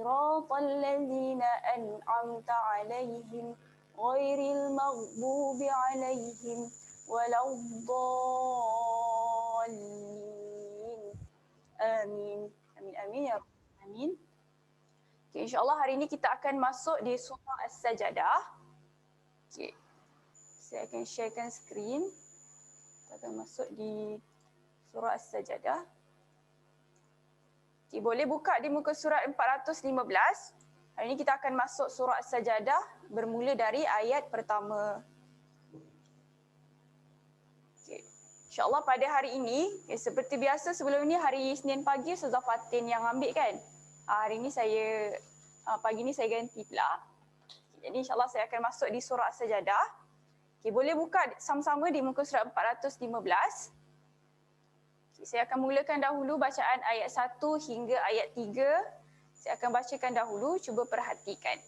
siratal ladzina an'amta 'alaihim ghairil maghdubi 'alaihim waladdallin. Amin. Amin amin ya rabbal alamin. Okay, insya-Allah hari ini kita akan masuk di surah As-Sajdah. Okay. Saya akan sharekan skrin. Kita akan masuk di surah As-Sajdah. Okay, boleh buka di muka surat 415. Hari ini kita akan masuk surah As-Sajdah bermula dari ayat pertama. Okay. InsyaAllah pada hari ini, seperti biasa sebelum ini hari Isnin pagi Ustazah Fatin yang ambil kan. Hari ini saya, pagi ni saya ganti pula. Jadi insyaAllah saya akan masuk di surah As-Sajdah. Okay, boleh buka sama-sama di muka surat 415. Okay, saya akan mulakan dahulu bacaan ayat 1 hingga ayat 3. Saya akan bacakan dahulu, cuba perhatikan.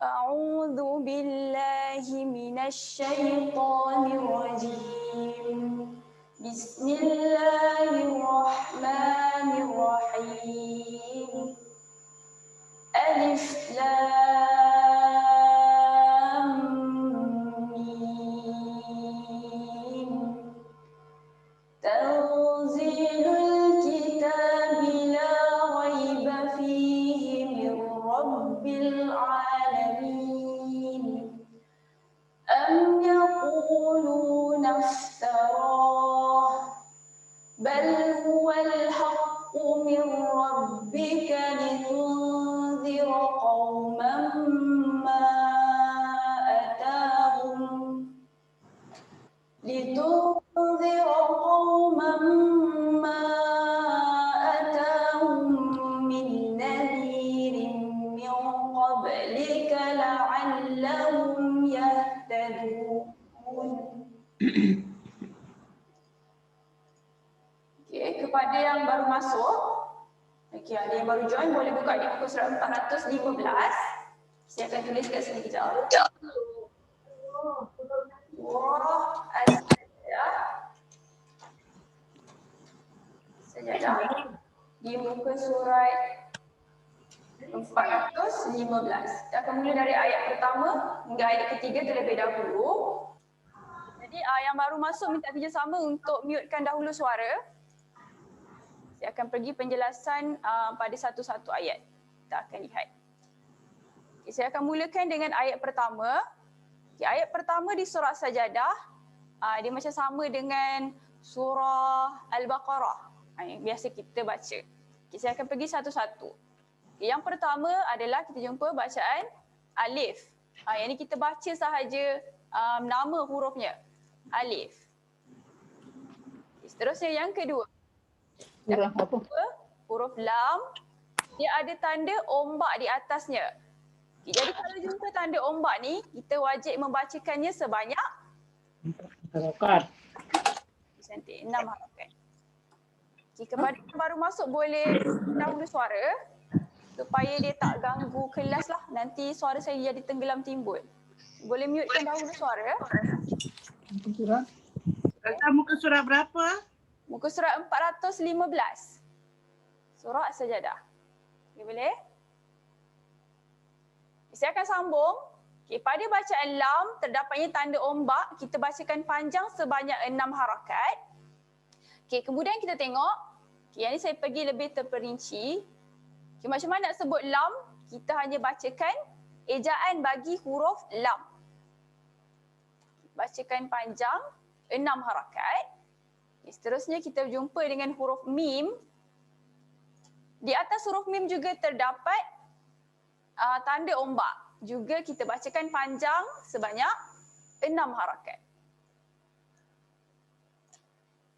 A'udzu billahi minasy syaithanir rajim. Bismillahirrahmanirrahim. Alif Lam Mim. Tanzilul kitabi la raiba fihi min rabbil alamin. Am yaquluna iftarah bal huwal haqqu min rabbika litunzira qauman ma atahum min nadhirin min qablika la'allahum yahtadun. Okay, kepada yang baru masuk, okay, ada yang baru join boleh buka di muka surat 415. Saya akan tulis kat sini kejap. Surah As-Sajdah di muka surat 415. Kita akan mula dari ayat pertama hingga ayat ketiga terlebih dahulu. Jadi yang baru masuk minta kerjasama untuk mutekan dahulu suara. Saya akan pergi penjelasan pada satu-satu ayat. Kita akan lihat. Okay, saya akan mulakan dengan ayat pertama. Okay, ayat pertama di surah Sajdah, dia macam sama dengan surah Al-Baqarah yang biasa kita baca. Okay, saya akan pergi satu-satu. Okay, yang pertama adalah kita jumpa bacaan alif. Yang ni kita baca sahaja nama hurufnya. Alif. Okay, seterusnya yang kedua. Huruf lam. Dia ada tanda ombak di atasnya. Jadi kalau jumpa tanda ombak ni, kita wajib membacakannya sebanyak 4 harakat. Cantik, 6 harakat. Okay, kepada yang baru masuk boleh dahulu suara supaya dia tak ganggu kelas lah. Nanti suara saya jadi tenggelam timbul. Boleh mutekan dahulu suara. Muka surat berapa? Muka surat 415. Surah As-Sajdah. Okay, boleh? Saya akan sambung. Okay, pada bacaan lam terdapatnya tanda ombak, kita bacakan panjang sebanyak 6 harakat. Okay, kemudian kita tengok, okay, yang ni saya pergi lebih terperinci. Okay, macam mana nak sebut lam? Kita hanya bacakan ejaan bagi huruf lam. Bacakan panjang 6 harakat. Okay, seterusnya kita jumpa dengan huruf mim. Di atas huruf mim juga terdapat tanda ombak. Juga kita bacakan panjang sebanyak 6 harakat.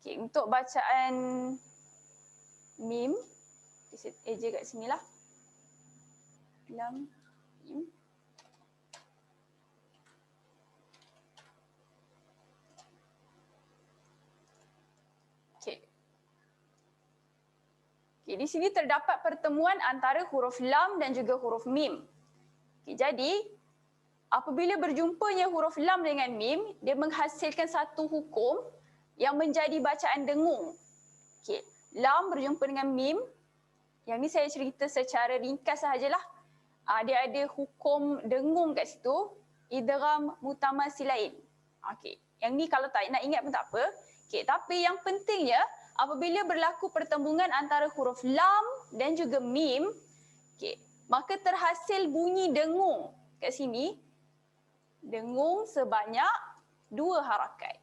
Okay, untuk bacaan mim, kita eja kat sini lah. Lam, mim. Okay. Okay, di sini terdapat pertemuan antara huruf lam dan juga huruf mim. Okay, jadi, apabila berjumpanya huruf lam dengan mim, dia menghasilkan satu hukum yang menjadi bacaan dengung. Okay, lam berjumpa dengan mim, Yang ni saya cerita secara ringkas sahajalah. Dia ada hukum dengung kat situ, idgham mutamasilain. Okey, yang ni kalau tak nak ingat pun tak apa. Okey, tapi yang pentingnya apabila berlaku pertembungan antara huruf lam dan juga mim, okey, maka terhasil bunyi dengung kat sini. Dengung sebanyak 2 harakat.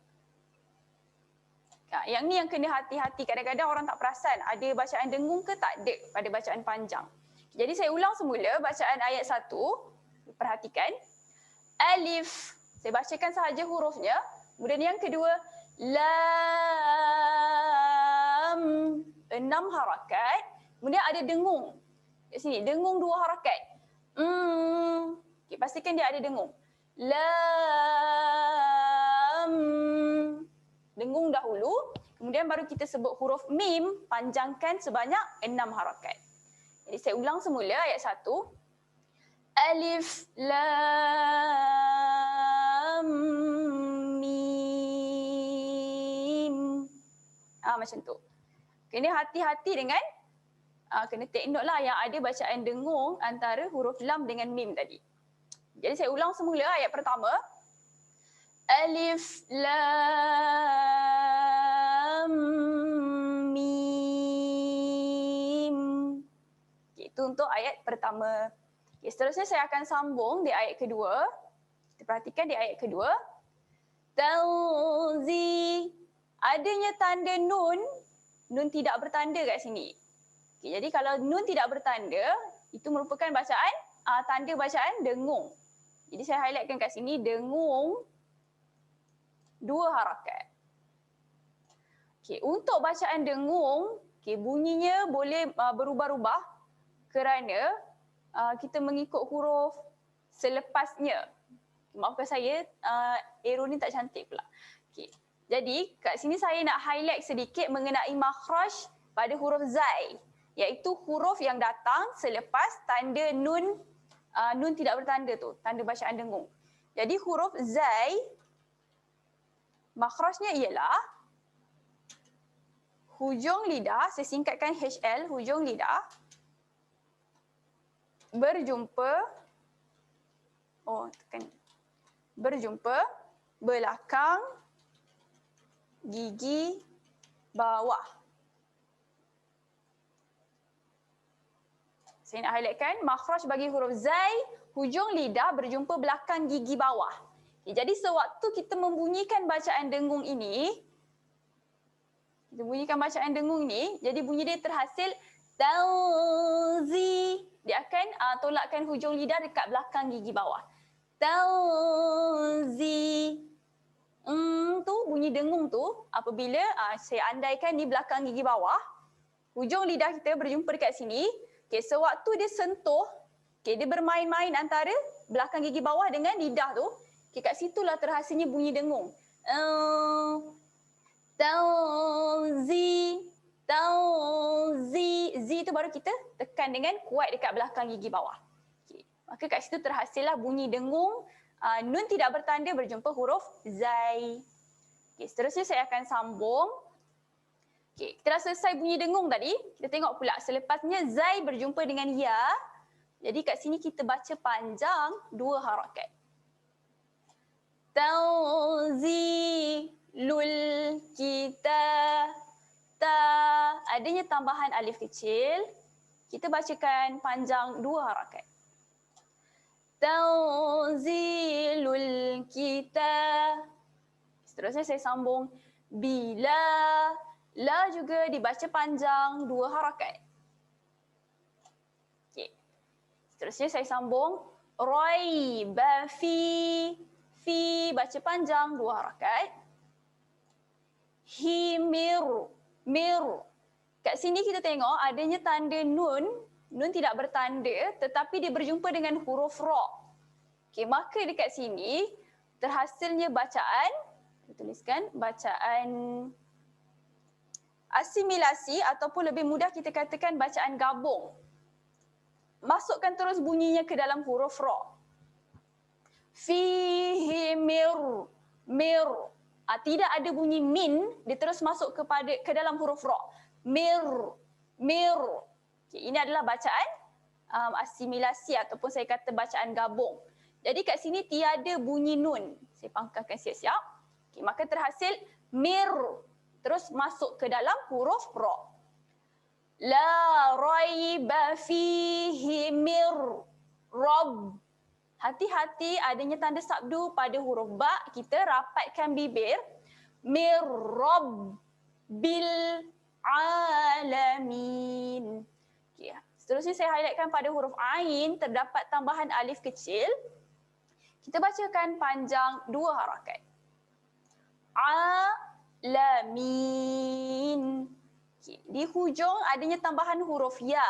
Yang ni yang kena hati-hati. Kadang-kadang orang tak perasan ada bacaan dengung ke tak ada pada bacaan panjang. Jadi saya ulang semula bacaan ayat 1. Perhatikan. Alif. Saya bacakan sahaja hurufnya. Kemudian yang kedua, lam. 6 harakat. Kemudian ada dengung. Kat sini, dengung 2 harakat. Okay, pastikan dia ada dengung. Lam. Dengung dahulu, kemudian baru kita sebut huruf mim, panjangkan sebanyak 6 harakat. Jadi saya ulang semula ayat 1. Alif, lam, mim. Macam tu. Kena hati-hati dengan, kena take note lah yang ada bacaan dengung antara huruf lam dengan mim tadi. Jadi saya ulang semula ayat pertama. Alif, lam, mim. Okay, itu untuk ayat pertama. Okay, seterusnya saya akan sambung di ayat kedua. Kita perhatikan di ayat kedua. Tanzi. Adanya tanda nun, nun tidak bertanda kat sini. Okay, jadi kalau nun tidak bertanda, itu merupakan bacaan, tanda bacaan dengung. Jadi saya highlightkan kat sini, dengung 2 harakat. Okay, untuk bacaan dengung, okay, bunyinya boleh berubah-ubah kerana kita mengikut huruf selepasnya. Maafkan saya, arrow ni tak cantik pula. Okay. Jadi kat sini saya nak highlight sedikit mengenai makhraj pada huruf zai, iaitu huruf yang datang selepas tanda nun, nun tidak bertanda tu, tanda bacaan dengung. Jadi huruf zai, makhrajnya ialah hujung lidah, saya singkatkan HL, hujung lidah berjumpa, berjumpa belakang gigi bawah. Saya nak highlightkan, makhraj bagi huruf zai, hujung lidah berjumpa belakang gigi bawah. Jadi sewaktu kita membunyikan bacaan dengung ini, jadi bunyi dia terhasil tauzi. Dia akan tolakkan hujung lidah dekat belakang gigi bawah. Tauzi. Tu bunyi dengung tu apabila saya andaikan di belakang gigi bawah, hujung lidah kita berjumpa dekat sini. Okay, sewaktu dia sentuh, okay, dia bermain-main antara belakang gigi bawah dengan lidah tu. Okay, kat situlah terhasilnya bunyi dengung. Tauzi, tauzi. Z tu baru kita tekan dengan kuat dekat belakang gigi bawah. Okay. Maka kat situ terhasillah bunyi dengung. Nun tidak bertanda berjumpa huruf zai. Okay, seterusnya saya akan sambung. Okay, kita dah selesai bunyi dengung tadi. Kita tengok pula selepasnya zai berjumpa dengan ya. Jadi kat sini kita baca panjang 2 harakat. Tauzilul kita ta, adanya tambahan alif kecil, kita bacakan panjang 2 harakat. Tauzilul kita. Seterusnya saya sambung bila, la juga dibaca panjang 2 harakat. Okay. Seterusnya saya sambung raiba fi, fi baca panjang 2 harakat. Himir, mir. Kat sini kita tengok adanya tanda nun, nun tidak bertanda tetapi dia berjumpa dengan huruf ra. Okey, maka dekat sini terhasilnya bacaan, kita tuliskan bacaan asimilasi ataupun lebih mudah kita katakan bacaan gabung. Masukkan terus bunyinya ke dalam huruf ra. Fihi mir, mir. Tidak ada bunyi min, dia terus masuk ke dalam huruf ra. Mir, mir. Okay, ini adalah bacaan asimilasi ataupun saya kata bacaan gabung. Jadi kat sini tiada bunyi nun. Saya pangkalkan siap-siap. Okay, maka terhasil mir. Terus masuk ke dalam huruf ra. La raiba fihi mir rabb. Hati-hati adanya tanda sabdu pada huruf ba. Kita rapatkan bibir. Mir rabb bil alamin. Okay. Seterusnya saya highlightkan pada huruf ain terdapat tambahan alif kecil. Kita bacakan panjang 2 harakat. Alamin. Okay. Di hujung adanya tambahan huruf ya,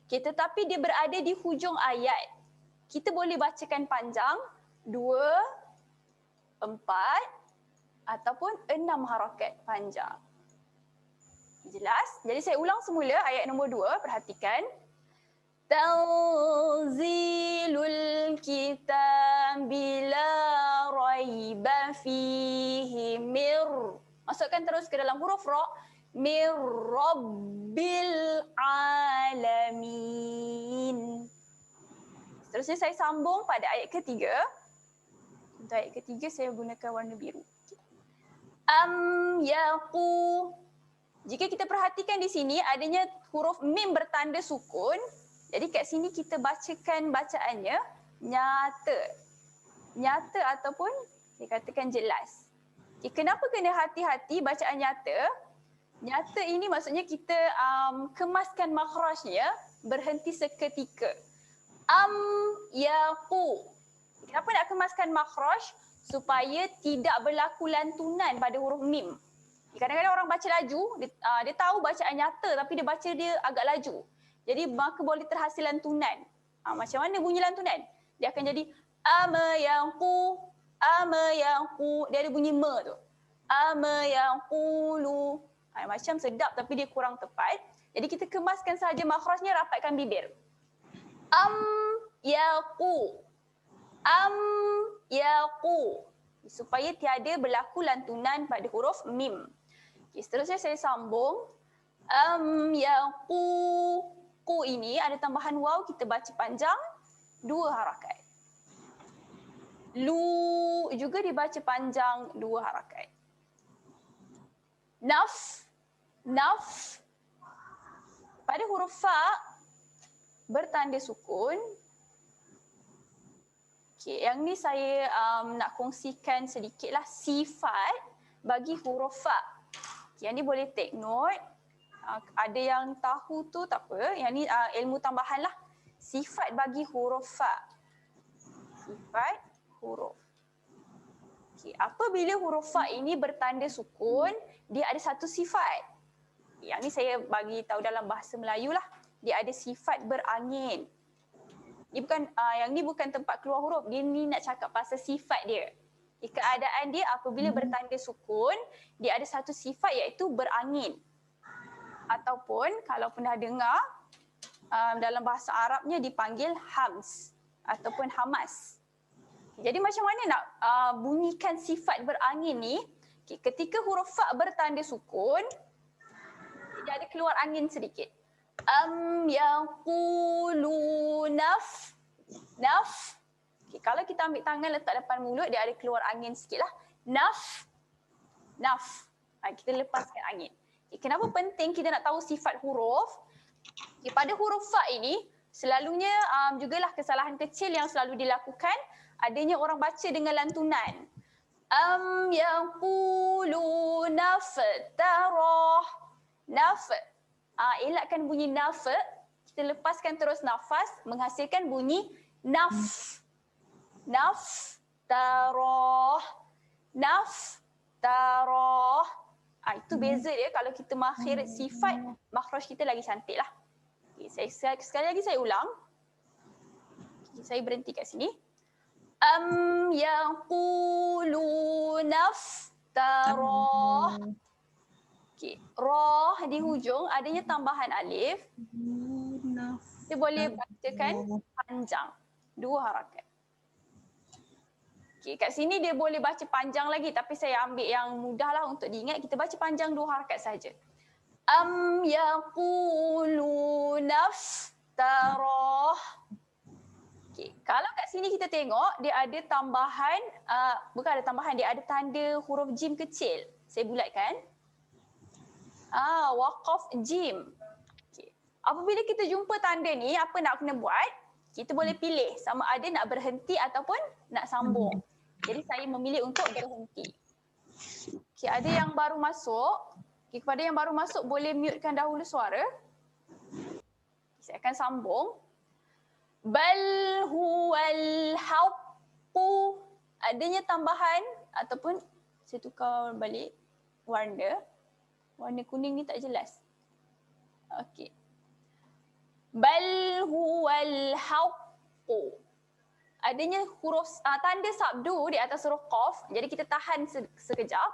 okay, tetapi dia berada di hujung ayat. Kita boleh bacakan panjang 2, 4 ataupun 6 harakat panjang. Jelas? Jadi saya ulang semula ayat nombor 2, perhatikan. Tanzilul kitabi la raiba fihi mir. Masukkan terus ke dalam huruf ra. Mir rabbil alamin. Seterusnya saya sambung pada ayat ketiga. Untuk ayat ketiga saya gunakan warna biru. Yaqu. Jika kita perhatikan di sini adanya huruf mim bertanda sukun. Jadi kat sini kita bacakan bacaannya nyata. Nyata ataupun saya katakan jelas. Okay, kenapa kena hati-hati bacaan nyata? Nyata ini maksudnya kita kemaskan makhrajnya berhenti seketika. Yaqu. Kenapa nak kemaskan makhraj? Supaya tidak berlaku lantunan pada huruf mim. Kadang-kadang orang baca laju, dia tahu bacaan nyata tapi dia baca dia agak laju. Jadi maka boleh terhasil lantunan. Macam mana bunyi lantunan? Dia akan jadi amayaqu, amayaqu. Dia ada bunyi me tu. Amayaqulu. Macam sedap tapi dia kurang tepat. Jadi kita kemaskan saja makhrajnya, rapatkan bibir. Yaqu. Yaqu. Supaya tiada berlaku lantunan pada huruf mim. Okay, seterusnya saya sambung. Yaqu. Ku ini ada tambahan waw, kita baca panjang 2 harakat. Lu juga dibaca panjang 2 harakat. Naf. Naf. Pada huruf fa bertanda sukun. Okay, yang ni saya nak kongsikan sedikitlah sifat bagi huruf fa. Okay, yang ni boleh take note. Ada yang tahu tu tak apa. Yang ni ilmu tambahan lah. Sifat bagi huruf fa. Sifat huruf. Okay, apabila huruf fa ini bertanda sukun, dia ada satu sifat. Yang ni saya bagi tahu dalam bahasa Melayu lah. Dia ada sifat berangin. Yang ni bukan tempat keluar huruf. Dia ni nak cakap pasal sifat dia. Keadaan dia apabila bertanda sukun, dia ada satu sifat iaitu berangin. Ataupun kalau pernah dengar dalam bahasa Arabnya dipanggil hams ataupun hamas. Jadi macam mana nak bunyikan sifat berangin ni? Ketika huruf fa bertanda sukun, dia ada keluar angin sedikit. Yaqulu naf. Naf. Kalau kita ambil tangan letak depan mulut, dia ada keluar angin sikit lah. Naf. Naf. Kita lepaskan angin. Kenapa penting kita nak tahu sifat huruf? Pada huruf fa ini, selalunya jugalah kesalahan kecil yang selalu dilakukan, adanya orang baca dengan lantunan. Yaqulu naftarah. Naf. Elakkan bunyi naf. Kita lepaskan terus nafas, menghasilkan bunyi naf. Naftarah. Naftarah. Itu beza dia. Kalau kita makhir sifat, makhraj kita lagi cantik lah. Okay, sekali lagi saya ulang. Okay, saya berhenti kat sini. Yaqulu naftarah. Okay, roh di hujung adanya tambahan alif. Kita boleh bacakan panjang 2 harakat. Okay, kat sini dia boleh baca panjang lagi tapi saya ambil yang mudah lah untuk diingat. Kita baca panjang 2 harakat saja. Am yaquluna iftarah. Okay. Kalau kat sini kita tengok dia ada tambahan, bukan ada tambahan, dia ada tanda huruf jim kecil. Saya bulatkan. Waqaf jim. Okay. Apabila kita jumpa tanda ni, apa nak kena buat? Kita boleh pilih sama ada nak berhenti ataupun nak sambung. Jadi saya memilih untuk berhenti. Okay, ada yang baru masuk. Okay, kepada yang baru masuk boleh mutekan dahulu suara. Saya akan sambung. Bal huwal haqqu. Adanya tambahan ataupun saya tukar balik warna. Warna kuning ni tak jelas. Okey. Bal huwal haqqu. Adanya huruf tanda sabdu di atas huruf qaf. Jadi kita tahan sekejap.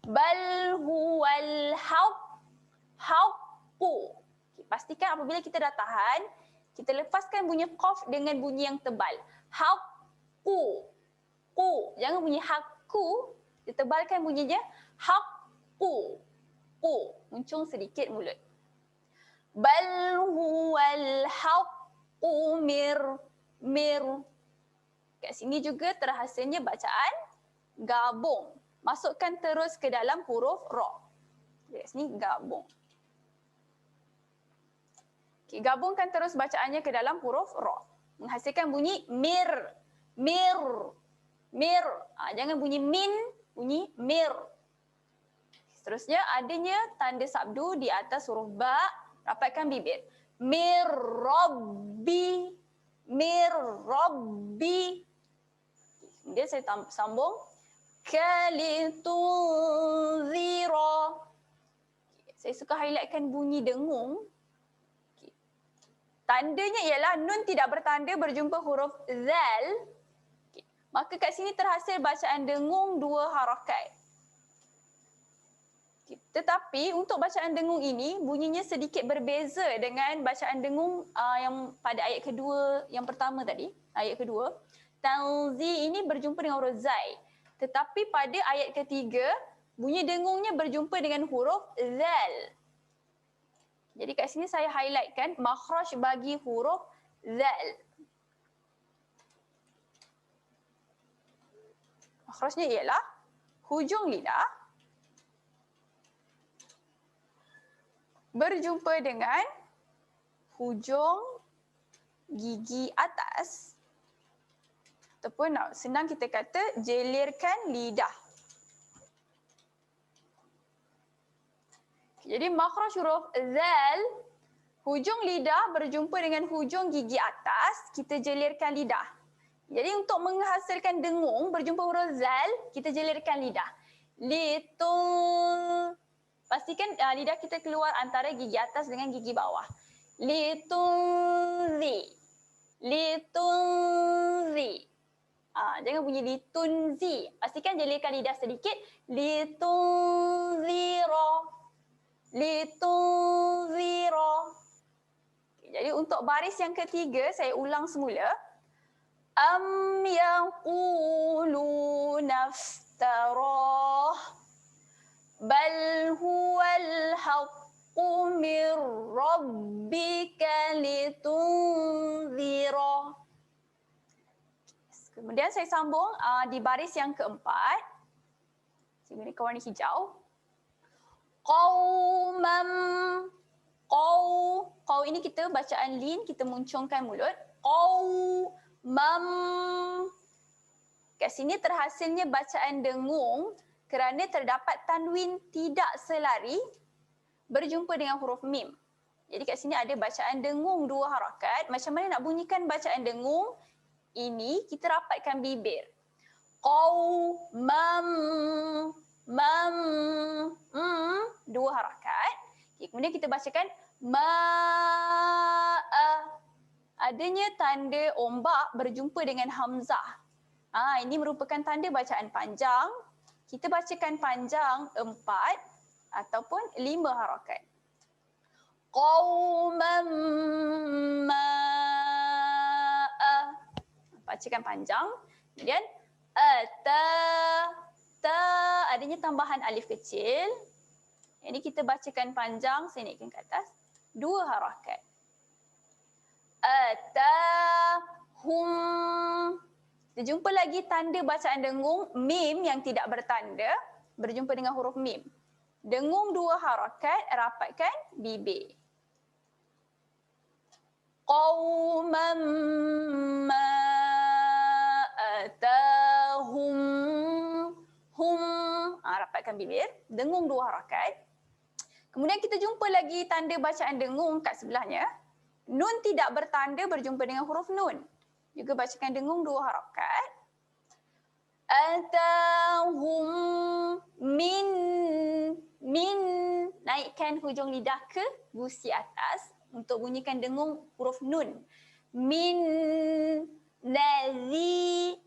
Bal huwal haqqu. Okay, pastikan apabila kita dah tahan, kita lepaskan bunyi qaf dengan bunyi yang tebal. Haqqu. Qu. Jangan bunyi haqqu. Ditebalkan bunyinya. Haqqu. Qu. Muncung sedikit mulut. Bal huwal haqqu mir. Kat sini juga terhasilnya bacaan gabung. Masukkan terus ke dalam huruf ra. Kat sini gabung. Okay, gabungkan terus bacaannya ke dalam huruf ra. Menghasilkan bunyi mir. Jangan bunyi min, bunyi mir. Seterusnya adanya tanda sabdu di atas huruf ba. Rapatkan bibir. Mir rabbi. Kemudian saya sambung. Kalitunzira. Saya suka highlightkan bunyi dengung. Tandanya ialah nun tidak bertanda berjumpa huruf zal. Maka kat sini terhasil bacaan dengung 2 harakat. Tetapi untuk bacaan dengung ini bunyinya sedikit berbeza dengan bacaan dengung yang pada ayat kedua yang pertama tadi. Ayat kedua. Tanzi ini berjumpa dengan huruf zai. Tetapi pada ayat ketiga, bunyi dengungnya berjumpa dengan huruf zal. Jadi kat sini saya highlightkan makhraj bagi huruf zal. Makhrajnya ialah hujung lidah berjumpa dengan hujung gigi atas. Ataupun senang kita kata jelirkan lidah. Jadi makhraj huruf zal, hujung lidah berjumpa dengan hujung gigi atas, kita jelirkan lidah. Jadi untuk menghasilkan dengung berjumpa huruf zal, kita jelirkan lidah. Pastikan lidah kita keluar antara gigi atas dengan gigi bawah. Litunzi. Jangan bunyi litunzi. Pastikan jelirkan lidah sedikit. Litunzira. Jadi untuk baris yang ketiga, saya ulang semula. Am yaquluna iftarah. Bal huwal haqqu mir rabbika litunzira. Kemudian saya sambung di baris yang keempat. Saya gunakan warna hijau. Qawmam. Qaw ini kita bacaan lin, kita muncungkan mulut. Qawmam. Kat sini terhasilnya bacaan dengung kerana terdapat tanwin tidak selari berjumpa dengan huruf mim. Jadi kat sini ada bacaan dengung 2 harakat. Macam mana nak bunyikan bacaan dengung? Ini kita rapatkan bibir. Qawmam. 2 harakat. Okay, kemudian kita bacakan ma'a. Adanya tanda ombak berjumpa dengan hamzah. Ini merupakan tanda bacaan panjang. Kita bacakan panjang 4 ataupun 5 harakat. Qawmam ma'a. Bacakan panjang. Kemudian ta adanya tambahan alif kecil. Ini kita bacakan panjang, saya naikkan ke atas. 2 harakat. Atahum. Kita jumpa lagi tanda bacaan dengung mim yang tidak bertanda berjumpa dengan huruf mim. Dengung 2 harakat, rapatkan bibir. Qauman ma atahum. Hum. Rapatkan bibir. Dengung 2 harakat. Kemudian kita jumpa lagi tanda bacaan dengung kat sebelahnya. Nun tidak bertanda berjumpa dengan huruf nun. Juga bacakan dengung 2 harakat. Atahum min. Naikkan hujung lidah ke gusi atas untuk bunyikan dengung huruf nun. Min nazi.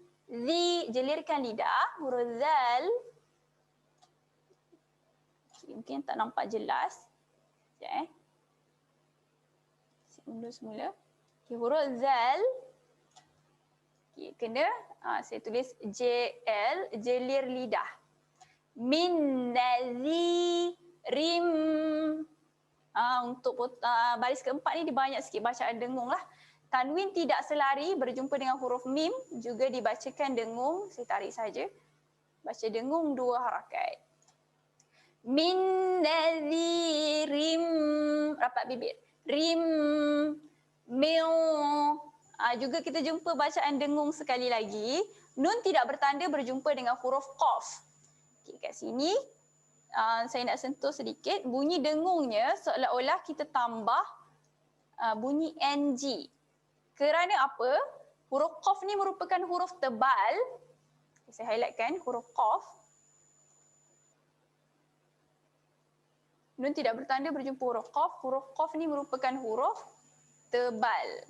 Jelirkan lidah, huruf zal. Mungkin tak nampak jelas. Sekejap Saya undur semula. Huruf zal. Kena saya tulis JL, jelir lidah. Min nazirim. Untuk baris keempat ni dia banyak sikit bacaan dengung lah. Tanwin tidak selari berjumpa dengan huruf mim juga dibacakan dengung. Saya tarik saja. Baca dengung 2 harakat. Min nazirim. Rapat bibir. Rim. Mil. Juga kita jumpa bacaan dengung sekali lagi. Nun tidak bertanda berjumpa dengan huruf qaf. Okay, kat sini saya nak sentuh sedikit. Bunyi dengungnya seolah-olah kita tambah bunyi NG. Kerana apa? Huruf qaf ni merupakan huruf tebal. Saya highlightkan huruf qaf. Nun tidak bertanda berjumpa huruf qaf. Huruf qaf ni merupakan huruf tebal.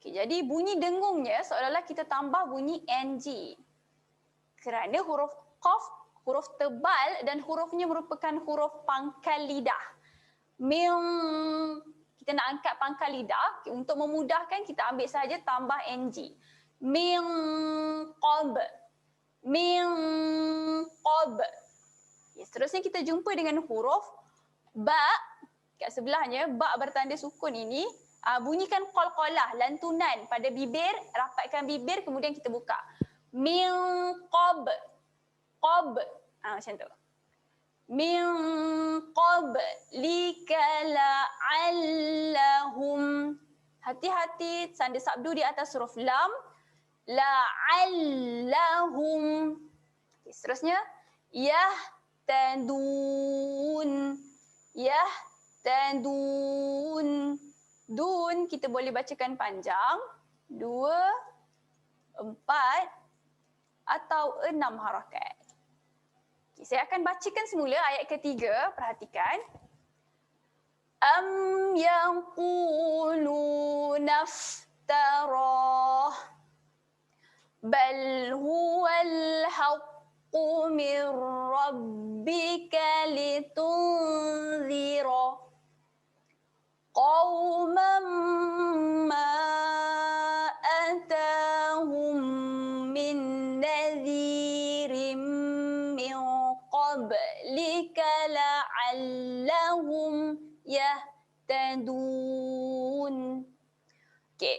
Okay, jadi bunyi dengungnya seolah-olah kita tambah bunyi NG. Kerana huruf qaf huruf tebal dan hurufnya merupakan huruf pangkal lidah. Mim. Kita nak angkat pangkal lidah. Untuk memudahkan kita ambil saja tambah NG. Min qab. Min qab. Seterusnya kita jumpa dengan huruf ba. Kat sebelahnya ba bertanda sukun ini. Bunyikan qalqalah, lantunan pada bibir, rapatkan bibir kemudian kita buka. Min qab. Qab. Macam tu. Min qablika la'allahum. Hati-hati tanda sabdu di atas huruf lam. La'allahum. Okay, seterusnya. Yahtadun. Yahtadun. Dun kita boleh bacakan panjang. 2, 4 atau 6 harakat. Okay, saya akan bacakan semula ayat ketiga. Perhatikan. Am yaquluna iftarah. Bal huwal haqqu min rabbika litunzira qauman ma atahum min nadhirin min qablika la'allahum yahtadun. Okey,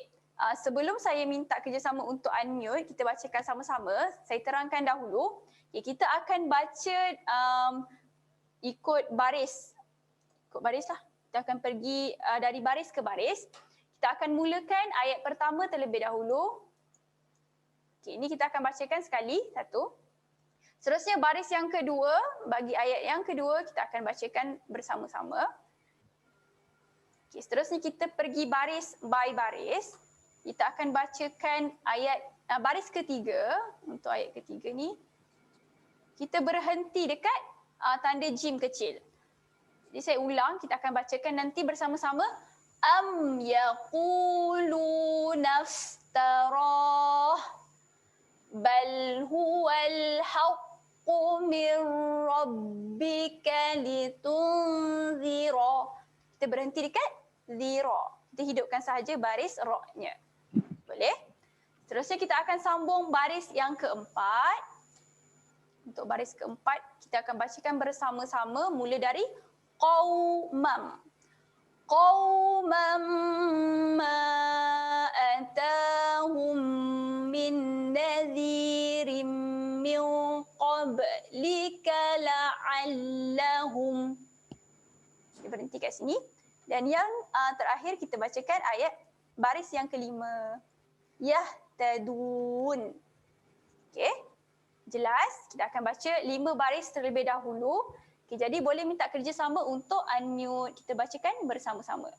sebelum saya minta kerjasama untuk unmute, kita bacakan sama-sama. Saya terangkan dahulu. Okay, kita akan baca ikut baris. Ikut baris lah. Kita akan pergi dari baris ke baris. Kita akan mulakan ayat pertama terlebih dahulu. Okay, ini kita akan bacakan sekali, satu. Seterusnya baris yang kedua, bagi ayat yang kedua kita akan bacakan bersama-sama. Okay, seterusnya kita pergi baris by baris. Kita akan bacakan ayat baris ketiga. Untuk ayat ketiga ni, kita berhenti dekat tanda jim kecil. Jadi saya ulang, kita akan bacakan nanti bersama-sama. Am yaquluna iftarah. Bal huwal haqqu min rabbika litunzira. Kita berhenti dekat zira. Kita hidupkan sahaja baris ra-nya. Boleh? Seterusnya kita akan sambung baris yang keempat. Untuk baris keempat, kita akan bacakan bersama-sama mula dari qaumam. Qaumam ma atahum min nadhirin min qablika la'allahum. Kita berhenti kat sini. Dan yang terakhir kita bacakan ayat baris yang kelima. Yahtadun. Okey. Jelas? Kita akan baca 5 baris terlebih dahulu. Okay, jadi boleh minta kerjasama untuk unmute. Kita bacakan bersama-sama.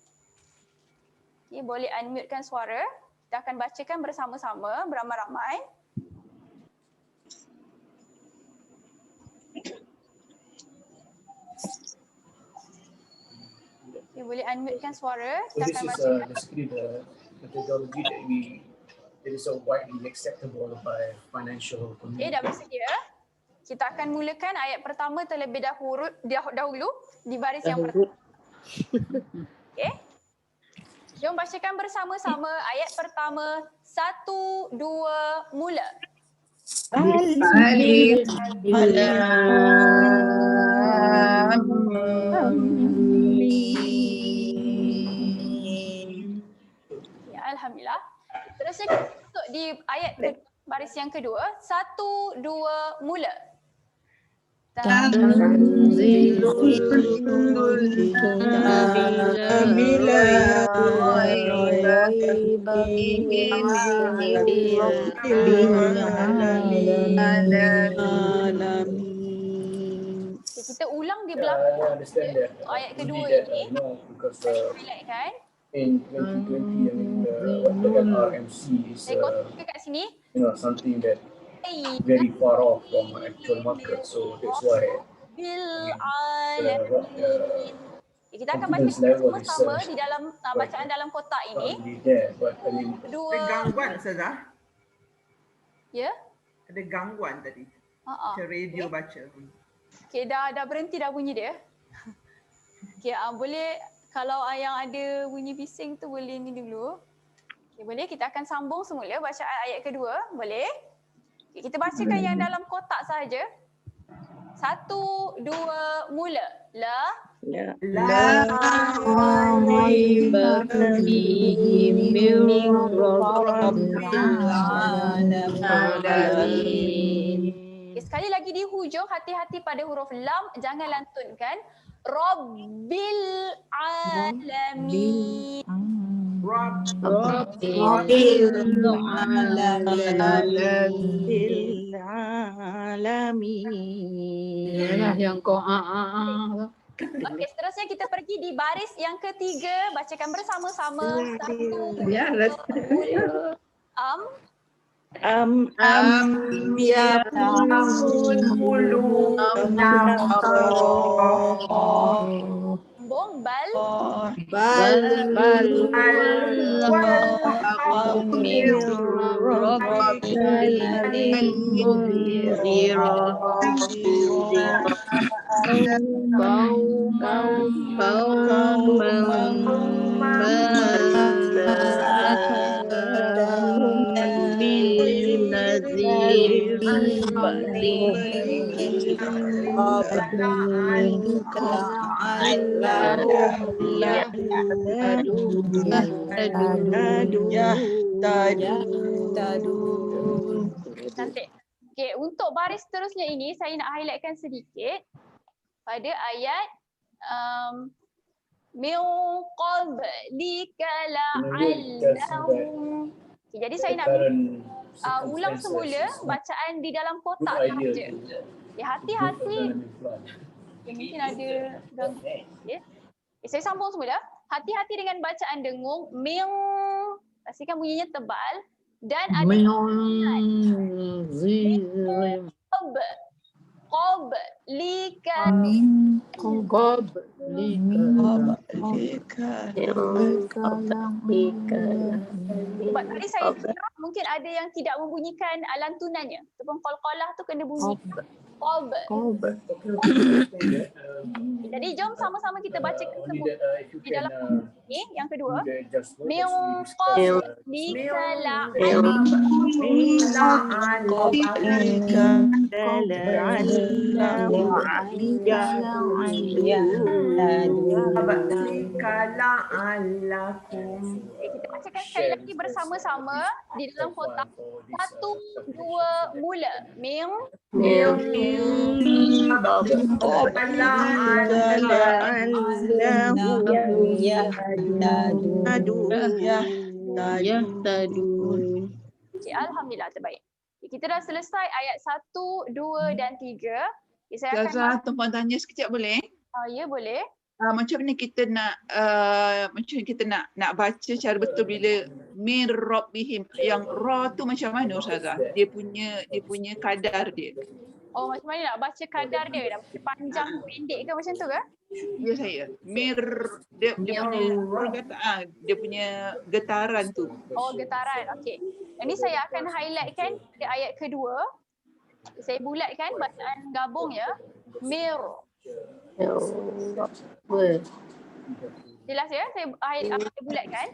Okay, boleh unmutekan suara. Kita akan bacakan bersama-sama beramai-ramai. Okay, boleh unmutekan suara. So Kita this akan is bacakan. basically the methodology that is so widely acceptable by financial Okay, community. dah bersedia? Kita akan mulakan ayat pertama terlebih dahulu di baris yang pertama. Okay. Jom bacakan bersama-sama ayat pertama. 1, 2, mula. Alif Lam Mim. Ya, Alhamdulillah. Terusnya kita masuk di ayat baris yang kedua. 1, 2, mula. Tanzilul kitabi la raiba fihi min rabbil alamin. Kita ulang di I belakang understand that ayat kedua only that, ini. because Highlight kan? in 2020, I mean, the MRMC is Saya kotak kat sini. something that very far off from actual market, so that's why Bil the alamin. Kita akan baca confidence level is bersama-sama di dalam bacaan dalam kotak not ini. really there, but I mean, Dua. Ada gangguan Ustazah? Ya? Ada gangguan tadi. Macam radio baca. Okay, dah berhenti dah bunyi dia. Okay, boleh kalau yang ada bunyi bising tu boleh ni dulu. Okay, boleh kita akan sambung semula bacaan ayat kedua. Boleh? Okay, kita bacakan yang dalam kotak sahaja. 1, 2, mula. La La raiba fihi min rabbil alamin. Okay, sekali lagi di hujung hati-hati pada huruf lam, jangan lantunkan. Rabbil alamin. Rabbil alamin. Yalah yang kau Okey, seterusnya kita pergi di baris yang ketiga. Bacakan bersama-sama. 1, 2, Biarlah. Yakul sambung bal bal min cantik. Okey, untuk baris seterusnya ini saya nak highlightkan sedikit pada ayat min qablika la'allahum. Okay, jadi saya nak ulang semula bacaan di dalam kotak sahaja. Okay, hati-hati. Okay, mungkin ada gangguan. Okay. Saya sambung semula. Hati-hati dengan bacaan dengung. Min, pastikan bunyinya tebal. Dan ada qablika. Sebab tadi saya cakap mungkin ada yang tidak membunyikan lantunannya. Ataupun qalqalah tu kena bunyi. Qalb. Qalb. Jadi jom sama-sama kita bacakan semua di dalam ini yang kedua. Min qablika kita bacakan sekali lagi bersama-sama di dalam kotak. 1, 2, mula. Min Okay, alhamdulillah terbaik. Okay, kita dah selesai ayat 1, 2 dan 3. Okay, saya akan tumpang tanya sekejap boleh? ya boleh. Macam mana kita nak baca cara betul bila min rabbihim, yang ra tu macam mana Ustazah? Dia punya kadar dia. Oh, macam mana nak baca kadar dia? Nak baca panjang pendek ke macam tu ke? Ya saya. Dia punya getaran tu. Oh, getaran. Okey. Ini saya akan highlightkan di ayat kedua. Saya bulatkan bacaan gabung ya. Mir. Jelas ya? Saya bulatkan.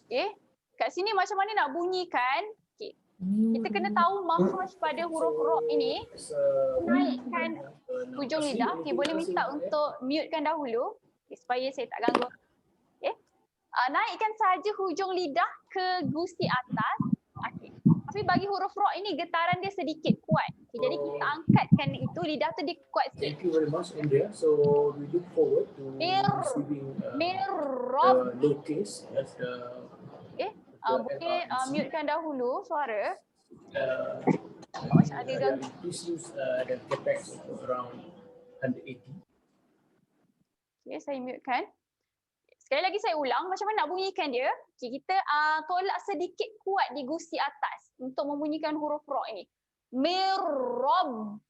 Okey. Kat sini macam mana nak bunyikan? Okey. Kita kena tahu makhraj pada huruf ra ini. Naikkan hujung lidah. Okey, boleh minta untuk mutekan dahulu supaya saya tak ganggu. Okey. Naikkan saja hujung lidah ke gusi atas. Okey. Tapi bagi huruf ra ini getaran dia sedikit kuat. Okay, jadi kita angkatkan itu, lidah tu dia kuat sikit. Thank you very much, India. So we look forward to receiving low case as boleh mutekan dahulu suara. Macam ada ganggu. Please use the capex around 180. Okay, saya mutekan. Sekali lagi saya ulang, macam mana nak bunyikan dia? Okay, kita tolak sedikit kuat di gusi atas untuk membunyikan huruf ra ini. Mirrabbi.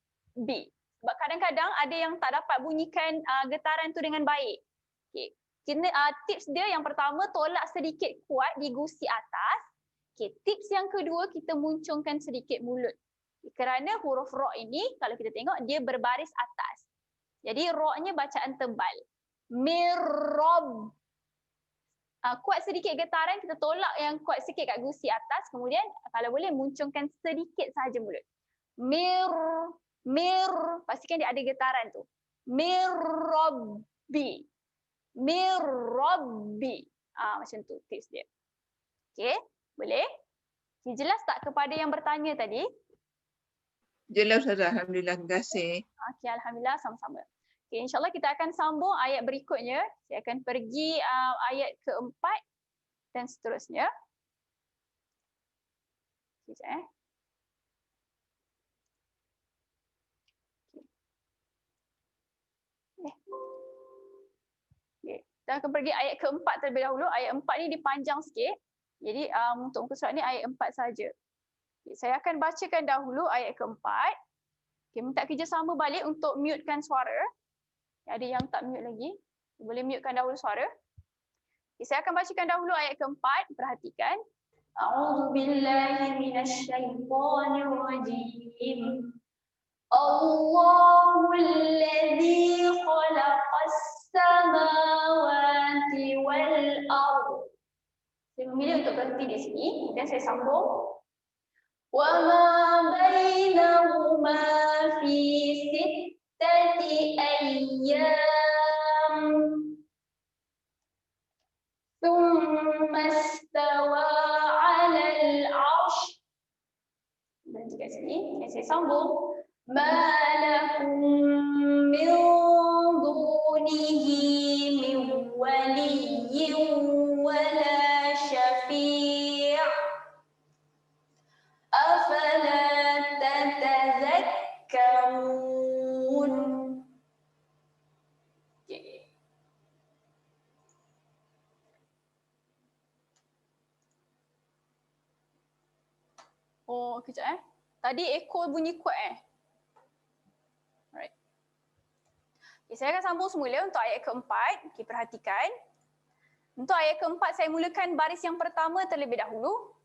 Sebab kadang-kadang ada yang tak dapat bunyikan getaran tu dengan baik. Okay. Tips dia yang pertama, tolak sedikit kuat di gusi atas. Okay. Tips yang kedua, kita muncungkan sedikit mulut. Kerana huruf ra ini, kalau kita tengok, dia berbaris atas. Jadi ra-nya bacaan tebal. Mirrab. Kuat sedikit getaran, kita tolak yang kuat sikit kat gusi atas, kemudian kalau boleh muncungkan sedikit sahaja mulut. Mir, pastikan dia ada getaran tu. Mirrabbi. Macam tu tips dia. Okey, boleh? Okay, jelas tak kepada yang bertanya tadi? Jelas Ustazah, alhamdulillah, terima kasih. Okey, alhamdulillah, sama-sama. Okay, InsyaAllah kita akan sambung ayat berikutnya. Saya akan pergi ayat keempat dan seterusnya. Sekejap Okay. Kita akan pergi ayat keempat terlebih dahulu. Ayat 4 ni dipanjang sikit. Jadi untuk muka surat ni ayat 4 saja. Okay, saya akan bacakan dahulu ayat keempat. Okay, minta kerjasama balik untuk mutekan suara. Ada yang tak mute lagi, boleh mutekan dahulu suara. Okay, saya akan bacakan dahulu ayat keempat, perhatikan. A'udzubillahi minasyaitonir rajim. Allahul ladzi khalaqas samawati wal ardh. Saya memilih untuk berhenti di sini, kemudian saya sambung. Wa ma bainahuma fi sittati ayyam thumma istawa 'alal 'arsy. Dan juga sini saya sambung. Ma lakum min dunihi min waliyyin wala syafi'. Afala tatadhakkarun. Oh, kejap Tadi echo bunyi kuat Alright. Okay, saya akan sambung semula untuk ayat keempat. Okay, perhatikan. Untuk ayat keempat saya mulakan baris yang pertama terlebih dahulu.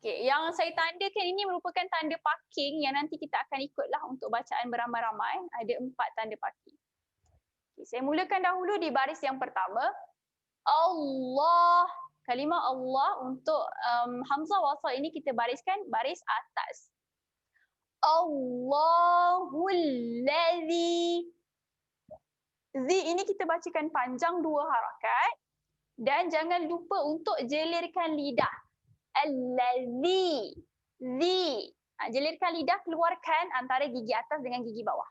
Okay, yang saya tandakan ini merupakan tanda parking yang nanti kita akan ikutlah untuk bacaan beramai-ramai. Ada 4 tanda parking. Okay, saya mulakan dahulu di baris yang pertama. Allah. Kalimah Allah untuk hamzah wasal ini kita bariskan baris atas. Allahul ladzi. Zi ini kita bacakan panjang 2 harakat dan jangan lupa untuk jelirkan lidah. Allazi. Zi. Jelirkan lidah, keluarkan antara gigi atas dengan gigi bawah.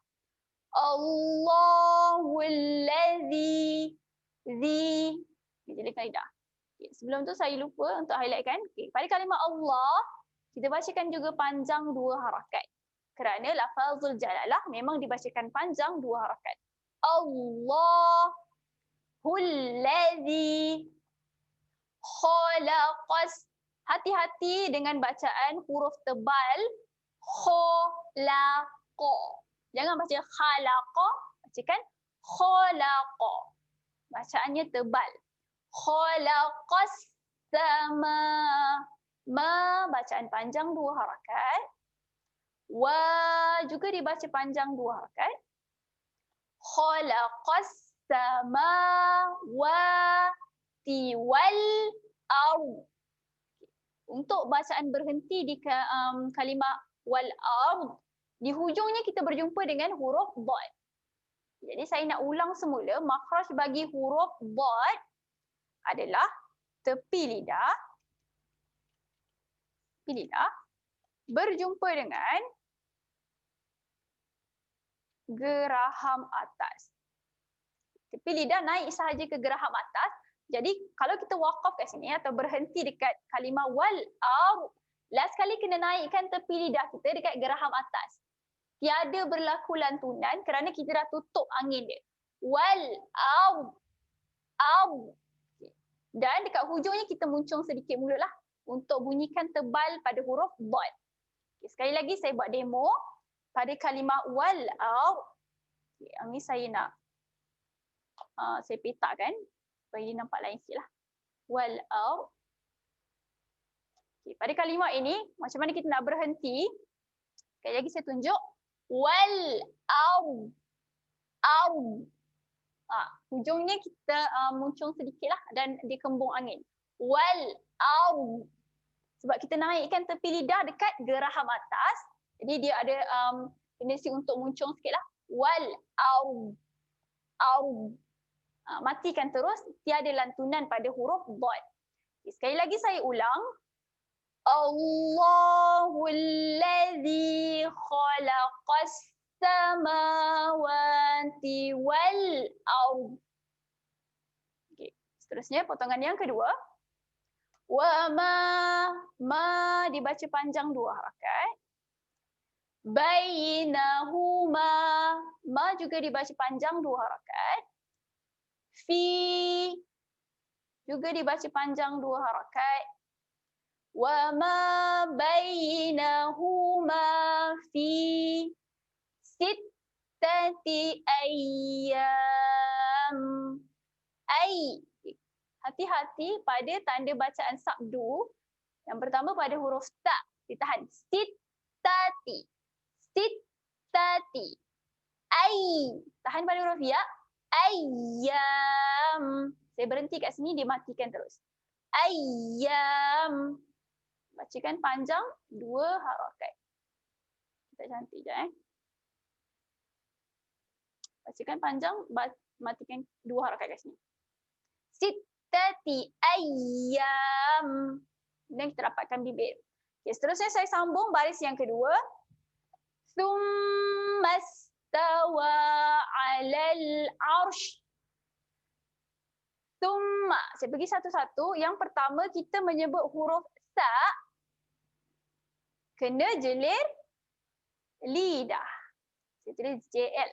Allahul ladzi. Zi. Jelirkan lidah. Okay, sebelum tu saya lupa untuk highlightkan. Okay, pada kalimah Allah, kita bacakan juga panjang 2 harakat. Kerana lafazul jalalah memang dibacakan panjang 2 harakat. Allahul ladzi khalaqas. Hati-hati dengan bacaan huruf tebal khalaqa. Jangan baca khalaqa, bacakan khalaqa. Bacaannya tebal. Khalaqas sama. Ma bacaan panjang 2 harakat. Wa juga dibaca panjang 2 harakat. Khalaqas samawati wal ardh. Untuk bacaan berhenti di kalimah wal ardh, di hujungnya kita berjumpa dengan huruf dad. Jadi saya nak ulang semula, makhraj bagi huruf dad adalah tepi lidah berjumpa dengan geraham atas. Tepi lidah naik sahaja ke geraham atas. Jadi kalau kita wakaf kat sini atau berhenti dekat kalimah wal ardh, last kali kena naikkan tepi lidah kita dekat geraham atas. Tiada berlaku lantunan kerana kita dah tutup angin dia. Wal ardh. Dan dekat hujungnya kita muncung sedikit mulut lah untuk bunyikan tebal pada huruf dad. Sekali lagi saya buat demo pada kalimah wal ardh. Yang ni saya nak saya petakan supaya dia nampak lain sikit lah. Wal ardh. Okay, pada kalimah ini macam mana kita nak berhenti? Sekali lagi saya tunjuk. Wal ardh. Hujungnya kita muncung sedikit lah dan dikembung angin. Wal ardh. Sebab kita naikkan tepi lidah dekat geraham atas. Jadi dia ada tendensi untuk muncung sikit lah. Wal ardh. Matikan terus, tiada lantunan pada huruf dad. Sekali lagi saya ulang. Allahul ladzi khalaqas samawati wal ardh. Okay. Seterusnya potongan yang kedua. Wa ma dibaca panjang 2 harakat. Bainahuma, ma juga dibaca panjang 2 harakat. Fi juga dibaca panjang 2 harakat. Wa ma bainahuma fi sittati ayyam. Hati-hati pada tanda bacaan sabdu. Yang pertama pada huruf ta, ditahan. Sittati. Tahan pada huruf ya. Ayyam. Saya berhenti kat sini, dia matikan terus. Ayyam. Bacakan panjang 2 harakat. Kita cantik je Bacakan panjang, matikan 2 harakat kat sini. Sittati ayyam. Dan kita rapatkan bibir. Okay, seterusnya saya sambung baris yang kedua. Tsummastawa 'alal 'arsy. Tsumma. Saya pergi satu-satu. Yang pertama kita menyebut huruf sa. Kena jelir lidah. Saya tulis JL.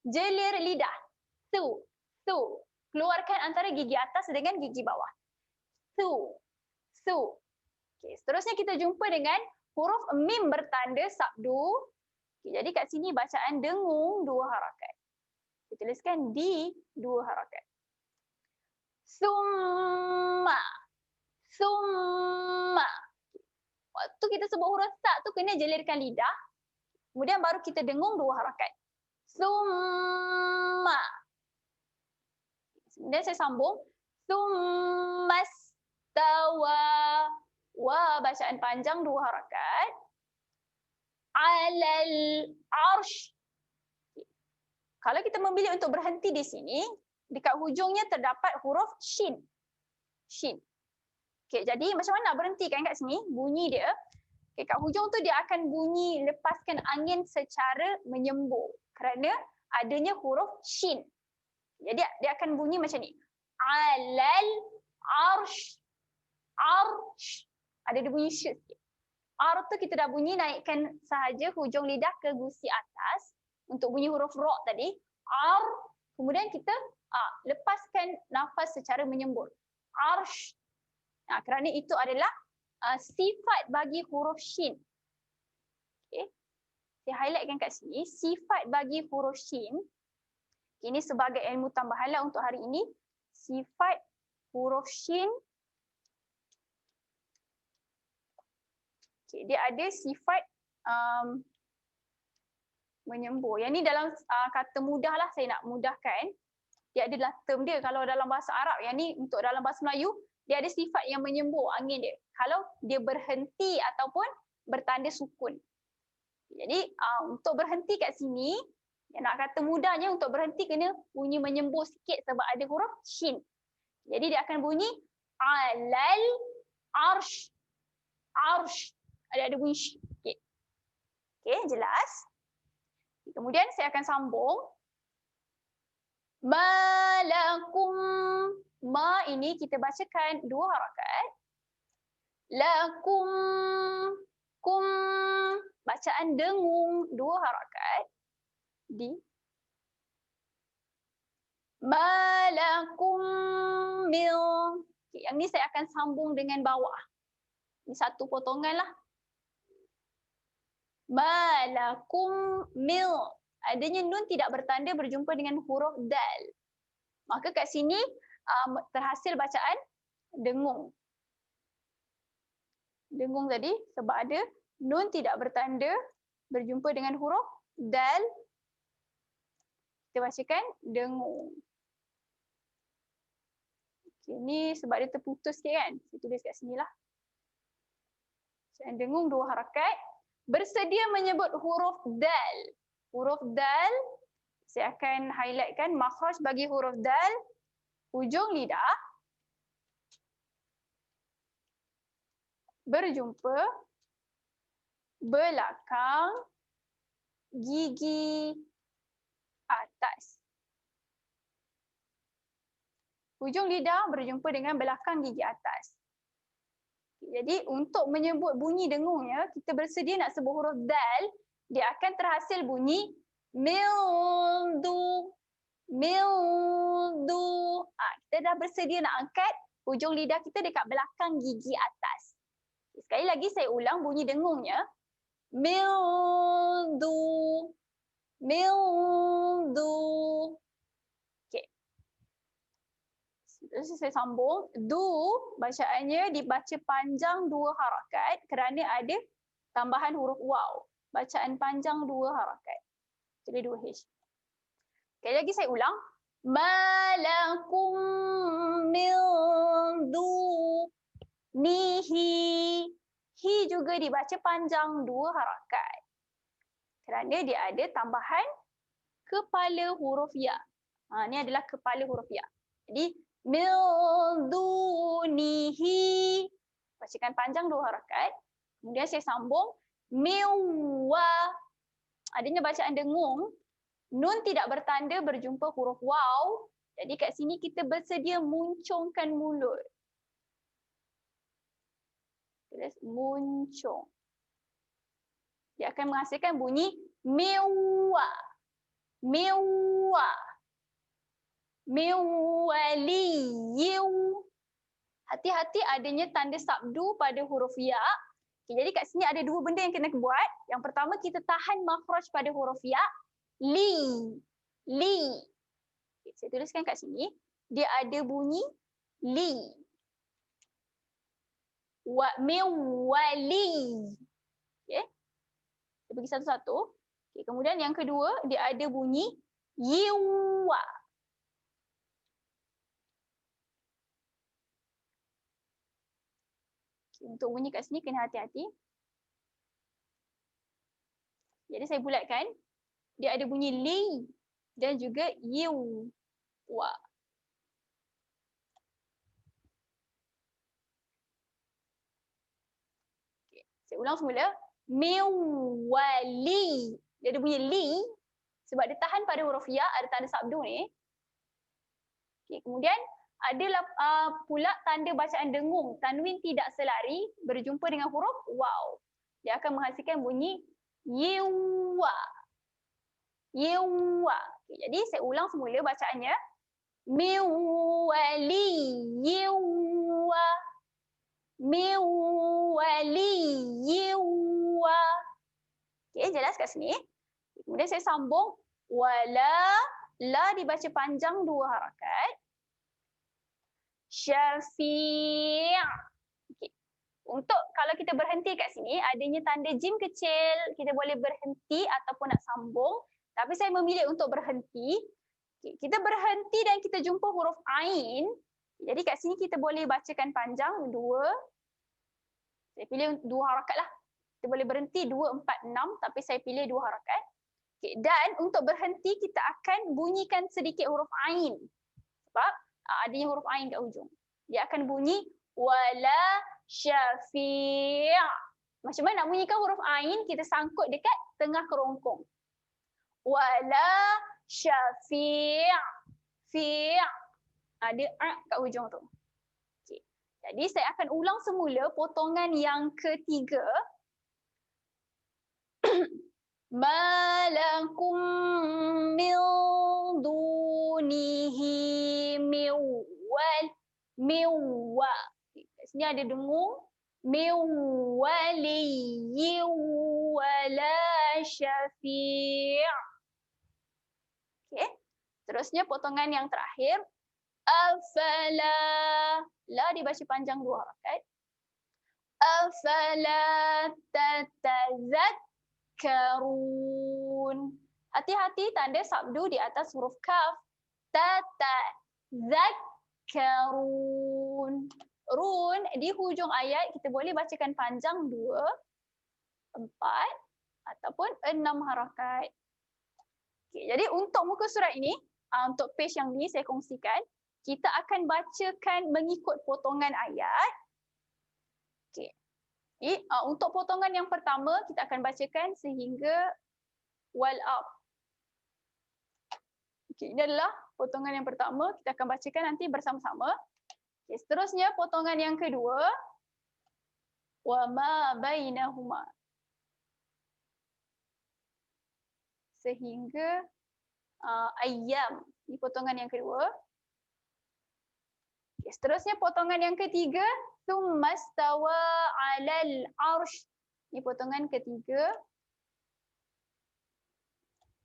Jelir lidah. Tu. Keluarkan antara gigi atas dengan gigi bawah. Tu. Okay, seterusnya kita jumpa dengan huruf mim bertanda sabdu. Okay, jadi kat sini bacaan dengung 2 harakat. Kita tuliskan di 2 harakat. Summa. waktu kita sebut huruf sa tu kena jelirkan lidah. Kemudian baru kita dengung 2 harakat. Summa. Kemudian saya sambung. Summastawa. Wa bacaan panjang 2 harakat. Alal arsh. Kalau kita memilih untuk berhenti di sini, dekat hujungnya terdapat huruf shin. Shin. Okey, jadi macam mana nak berhentikan kat sini? Bunyi dia. Okey, kat hujung tu dia akan bunyi lepaskan angin secara menyembur kerana adanya huruf shin. Jadi dia akan bunyi macam ni. Alal arsh. Arsh. Ada dia bunyi sh sikit. R tu kita dah bunyi naikkan sahaja hujung lidah ke gusi atas untuk bunyi huruf ra tadi. R. Kemudian kita lepaskan nafas secara menyembur. Arsh. Kerana itu adalah sifat bagi huruf shin. Okay. Saya highlightkan kat sini. Sifat bagi huruf shin. Ini sebagai ilmu tambahanlah untuk hari ini. Sifat huruf shin. Okay. Dia ada sifat menyembur. Yang ni dalam kata mudah lah, saya nak mudahkan. Dia adalah term dia kalau dalam bahasa Arab. Yang ni untuk dalam bahasa Melayu, dia ada sifat yang menyembur angin dia. Kalau dia berhenti ataupun bertanda sukun. Jadi untuk berhenti kat sini, yang nak kata mudahnya untuk berhenti kena bunyi menyembur sikit sebab ada huruf shin. Jadi dia akan bunyi alal arsh. Arsh. Ada bunyi sh sikit. Okey, jelas. Kemudian saya akan sambung. Malakum. Ma ini kita bacakan 2 harakat. Lakum. Kum. Bacaan dengung 2 harakat. Di. Malakum mil. Okay, yang ni saya akan sambung dengan bawah. Ini satu potongan lah. Malakum mil. Adanya nun tidak bertanda berjumpa dengan huruf dal. Maka kat sini terhasil bacaan dengung. Dengung tadi sebab ada nun tidak bertanda berjumpa dengan huruf dal. Kita bacakan dengung. Okay, ni sebab dia terputus sikit kan. Saya tulis kat sini lah. Bacaan dengung 2 harakat. Bersedia menyebut huruf dal. Huruf dal, saya akan highlightkan makhraj bagi huruf dal. Hujung lidah berjumpa belakang gigi atas. Hujung lidah berjumpa dengan belakang gigi atas. Jadi untuk menyebut bunyi dengungnya, kita bersedia nak sebut huruf dal, dia akan terhasil bunyi mildu. Mildu. Kita dah bersedia nak angkat hujung lidah kita dekat belakang gigi atas. Sekali lagi saya ulang bunyi dengungnya. Mildu. Mildu. Okey. Terus saya sambung. Du bacaannya dibaca panjang 2 harakat kerana ada tambahan huruf waw. Bacaan panjang 2 harakat. Jadi 2 H. Sekali lagi saya ulang. Malakum mildu nihi. Hi juga dibaca panjang 2 harakat. Kerana dia ada tambahan kepala huruf ya. Ni adalah kepala huruf ya. Jadi mildunihi. Bacakan panjang 2 harakat. Kemudian saya sambung. Miwa. Adanya bacaan dengung. Nun tidak bertanda berjumpa huruf waw. Jadi kat sini kita bersedia muncungkan mulut. Tulis muncung. Dia akan menghasilkan bunyi miwa. Miwa. Miwaliyu. Hati-hati adanya tanda sabdu pada huruf ya. Okay, jadi kat sini ada 2 benda yang kena buat. Yang pertama kita tahan makhraj pada huruf ya. Li. Li. Okay, saya tuliskan kat sini. Dia ada bunyi li. wali. Okey. Kita pergi satu-satu. Okey, kemudian yang kedua dia ada bunyi yiwa. Okay, untuk bunyi kat sini kena hati-hati. Jadi saya bulatkan. Dia ada bunyi li dan juga yiwa. Okay, saya ulang semula. Miwali. Dia ada bunyi li sebab dia tahan pada huruf ya, ada tanda sabdu ni. Okay, kemudian adalah pula tanda bacaan dengung, tanwin tidak selari berjumpa dengan huruf waw. Dia akan menghasilkan bunyi yiwa. Yiwa. Okay, jadi saya ulang semula bacaannya. Miwali yiwa. Miwali yiwa. Okay, jelas kat sini. Kemudian saya sambung. Wala. La dibaca panjang 2 harakat. Syafi'. Okay. Untuk kalau kita berhenti kat sini, adanya tanda jim kecil. Kita boleh berhenti ataupun nak sambung. Tapi saya memilih untuk berhenti. Okay. Kita berhenti dan kita jumpa huruf Ain. Jadi kat sini kita boleh bacakan panjang 2. Saya pilih 2 harakat lah. Kita boleh berhenti 2, 4, 6. Tapi saya pilih 2 harakat. Okay. Dan untuk berhenti kita akan bunyikan sedikit huruf Ain. Sebab adanya huruf Ain kat hujung. Dia akan bunyi wala syafi'. Macam mana nak bunyikan huruf Ain? Kita sangkut dekat tengah kerongkong. Wala syafi'. Fi'. Ada kat hujung tu. Okay. Jadi saya akan ulang semula potongan yang ketiga. Malakum min dunihi miwa. Kat sini ada dengung. Miwali wala syafi'. Okey. Terusnya potongan yang terakhir. Afala. La dibaca panjang 2 harakat. Afala tatazakkarun. Hati-hati tanda sabdu di atas huruf kaf. Tatazakkarun. Run di hujung ayat kita boleh bacakan panjang 2, 4 ataupun 6 harakat. Okay, jadi untuk muka surat ini, untuk page yang ni saya kongsikan, kita akan bacakan mengikut potongan ayat. Okay. Okay, untuk potongan yang pertama kita akan bacakan sehingga wal up. Okay, ini adalah potongan yang pertama, kita akan bacakan nanti bersama-sama. Okay, seterusnya potongan yang kedua. Wa ma bainahuma. Sehingga ayyam. Ini potongan yang kedua. Okay, seterusnya potongan yang ketiga. Tsumma stawa 'alal 'arsy. Ini potongan ketiga.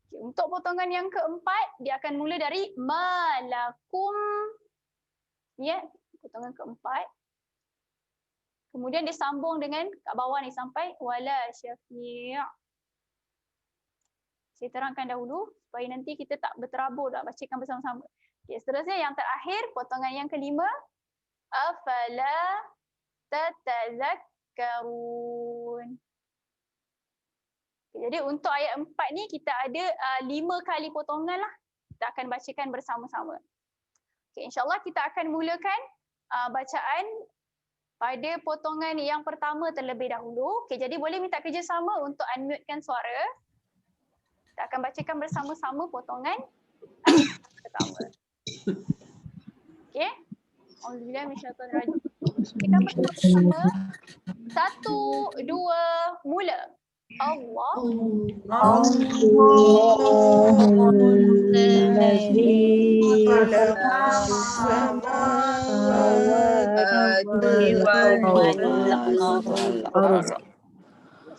Okay, untuk potongan yang keempat, dia akan mula dari malakum. Ya, potongan keempat. Kemudian disambung dengan kat bawah ni sampai wala syafi'. Saya terangkan dahulu supaya nanti kita tak berterabur nak bacakan bersama-sama. Okay, seterusnya yang terakhir, potongan yang kelima. Afala tatazakkarun. Okay, jadi untuk ayat 4 ni kita ada 5 kali potongan lah. Kita akan bacakan bersama-sama. Okay, InsyaAllah kita akan mulakan bacaan pada potongan yang pertama terlebih dahulu. Okay, jadi boleh minta kerjasama untuk unmutekan suara. Kita akan bacakan bersama-sama potongan pertama. Okey. Alhamdulillah minasyaitanir rajim. Kita bersama-sama. 1, 2, mula. Allah.